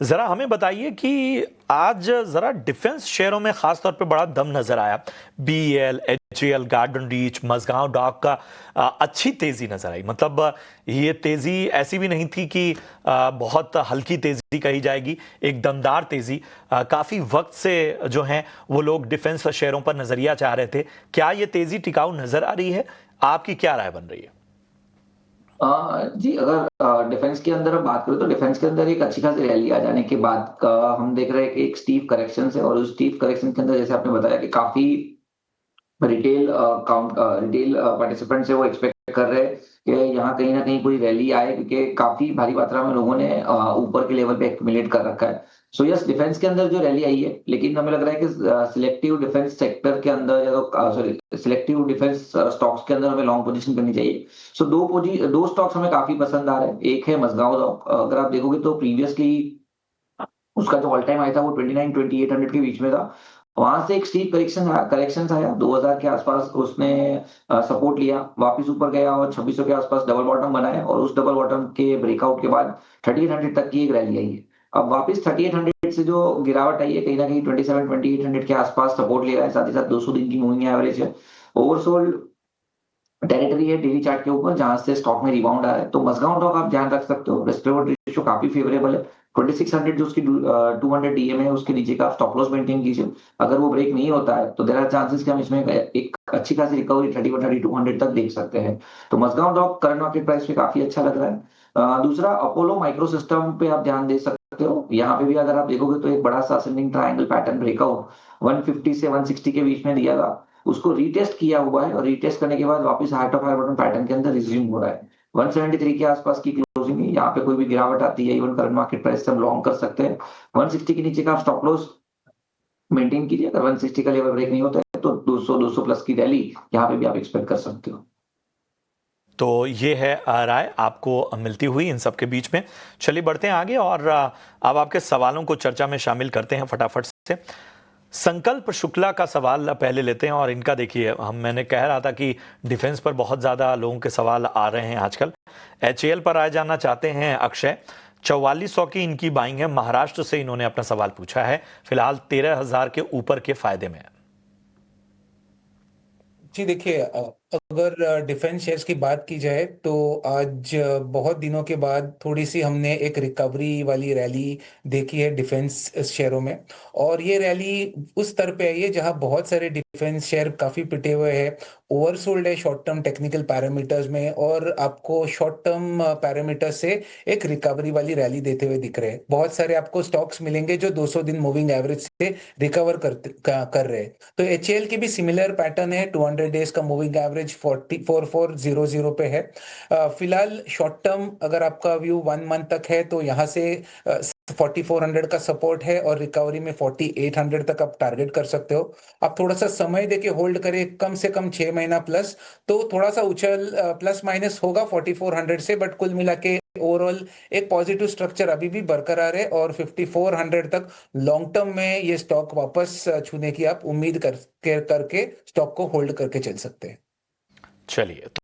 ज़रा हमें बताइए कि आज ज़रा डिफेंस शेयरों में ख़ास तौर पे बड़ा दम नज़र आया। BEL, HAL, Garden Reach, Mazagon Dock का अच्छी तेज़ी नज़र आई। मतलब ये तेज़ी ऐसी भी नहीं थी कि बहुत हल्की तेज़ी कही जाएगी, एक दमदार तेज़ी। काफ़ी वक्त से जो हैं वो लोग डिफेंस शेयरों पर नज़रिया चाह रहे थे। क्या ये तेज़ी टिकाऊ नज़र आ रही है? आपकी क्या राय बन रही है? जी, अगर डिफेंस के अंदर हम बात करें तो डिफेंस के अंदर एक अच्छी खासी रैली आ जाने के बाद का हम देख रहे हैं कि एक स्टीप करेक्शन है, और उस स्टीप करेक्शन के अंदर जैसे आपने बताया कि काफी रिटेल पार्टिसिपेंट्स है वो एक्सपेक्ट कर रहे हैं कि यहाँ कहीं ना कहीं कोई रैली आए, क्योंकि काफी भारी मात्रा में लोगों ने ऊपर के लेवल पे एक्यूमुलेट कर रखा है। सो यस, डिफेंस के अंदर जो रैली आई है, लेकिन हमें लग रहा है कि सिलेक्टिव डिफेंस सेक्टर के अंदर या तो सॉरी सिलेक्टिव डिफेंस स्टॉक्स के अंदर हमें लॉन्ग पोजीशन करनी चाहिए। सो दो स्टॉक्स हमें काफी पसंद आ रहे हैं। एक है मजगांव डॉक। अगर आप देखोगे तो प्रीवियसली उसका जो ऑल टाइम आया था वो 29 2800 के बीच में था। वहां से एक स्टीप करेक्शन आया 2000 के आसपास, उसने सपोर्ट लिया, वापस ऊपर गया और 2600 के आसपास डबल बॉटम बनाया, और उस डबल बॉटम के ब्रेकआउट के बाद 3800 तक की एक रैली आई है। अब वापस 3800 से जो गिरावट आई है, कहीं ना कहीं 2800 के आसपास सपोर्ट ले रहा है, साथ ही साथ 200 दिन की मूविंग एवरेज है, ओवरसोल्ड टेरिटरी है डेली चार्ट के ऊपर, जहां से स्टॉक में रिबाउंड आ रहा है। तो मजगांव डॉक आप ध्यान रख सकते हो, रिस्क रिवॉर्ड रेशियो काफी फेवरेबल है। 2600 जो उसकी 200 डीएम है, उसके नीचे का स्टॉप लॉस मेंटेन कीजिए। अगर वो ब्रेक नहीं होता है तो देर आर चांसेस कि हम इसमें एक अच्छी खासी रिकवरी 31 3200 तक देख सकते हैं। तो Mazagon Dock current market price पे काफी अच्छा लग रहा है। दूसरा, अपोलो माइक्रो सिस्टम पे आप ध्यान दे सकते हो। यहाँ पे भी अगर आप देखोगे तो एक बड़ा सा असेंडिंग ट्रायंगल पैटर्न ब्रेकआउट 150 से 160 के बीच में दिया था, उसको रीटेस्ट किया हुआ है, और रीटेस्ट करने के बाद वापस heart of higher bottom pattern के अंदर रिज्यूम हो रहा है। 173 के आसपास की क्लोजिंग है, यहाँ पे कोई भी गिरावट आती है इवन करंट मार्केट प्राइस से हम लॉन्ग कर सकते हैं। 160 के नीचे का आप स्टॉप लॉस मेंटेन कीजिए। अगर 160 का लेवल ब्रेक नहीं होता है तो 200 प्लस की रैली यहाँ पे भी आप एक्सपेक्ट कर सकते हो। तो ये है राय आपको मिलती हुई इन सब के बीच में। चलिए बढ़ते हैं आगे और अब आपके सवालों को चर्चा में शामिल करते हैं फटाफट से। संकल्प शुक्ला का सवाल पहले लेते हैं और इनका देखिए, मैंने कह रहा था कि डिफेंस पर बहुत ज़्यादा लोगों के सवाल आ रहे हैं आजकल। एचएएल पर आ जाना चाहते हैं अक्षय। 4400 की इनकी बाइंग है। महाराष्ट्र से इन्होंने अपना सवाल पूछा है। फिलहाल 13,000 के ऊपर के फायदे में है। जी देखिए, अगर डिफेंस शेयर्स की बात की जाए तो आज बहुत दिनों के बाद थोड़ी सी हमने एक रिकवरी वाली रैली देखी है डिफेंस शेयरों में। और ये रैली उस स्तर पे आई है जहां बहुत सारे डिफेंस शेयर काफी पिटे हुए हैं, ओवरसोल्ड है शॉर्ट टर्म टेक्निकल पैरामीटर्स में, और आपको शॉर्ट टर्म पैरामीटर्स से एक रिकवरी वाली रैली देते हुए दिख रहे हैं। बहुत सारे आपको स्टॉक्स मिलेंगे जो 200 दिन मूविंग एवरेज से रिकवर कर रहे हैं। तो एचएएल की भी सिमिलर पैटर्न है, 200 डेज का मूविंग एवरेज 44,400 पे है। फिलहाल शॉर्ट टर्म अगर आपका व्यू 1 मंथ तक है तो यहाँ से 4400 का सपोर्ट है, और रिकवरी में 4800 तक आप टारगेट कर सकते हो। आप थोड़ा सा समय देके होल्ड करें, कम से कम 6 महीना प्लस, तो थोड़ा सा उछल प्लस माइनस होगा 4400 से, बट कुल मिला के ओवरऑल एक पॉजिटिव स्ट्रक्चर अभी भी बरकरार है, और 5400 तक लॉन्ग टर्म में ये स्टॉक वापस छूने की आप उम्मीद करके स्टॉक को होल्ड करके चल सकते हैं। चलिए।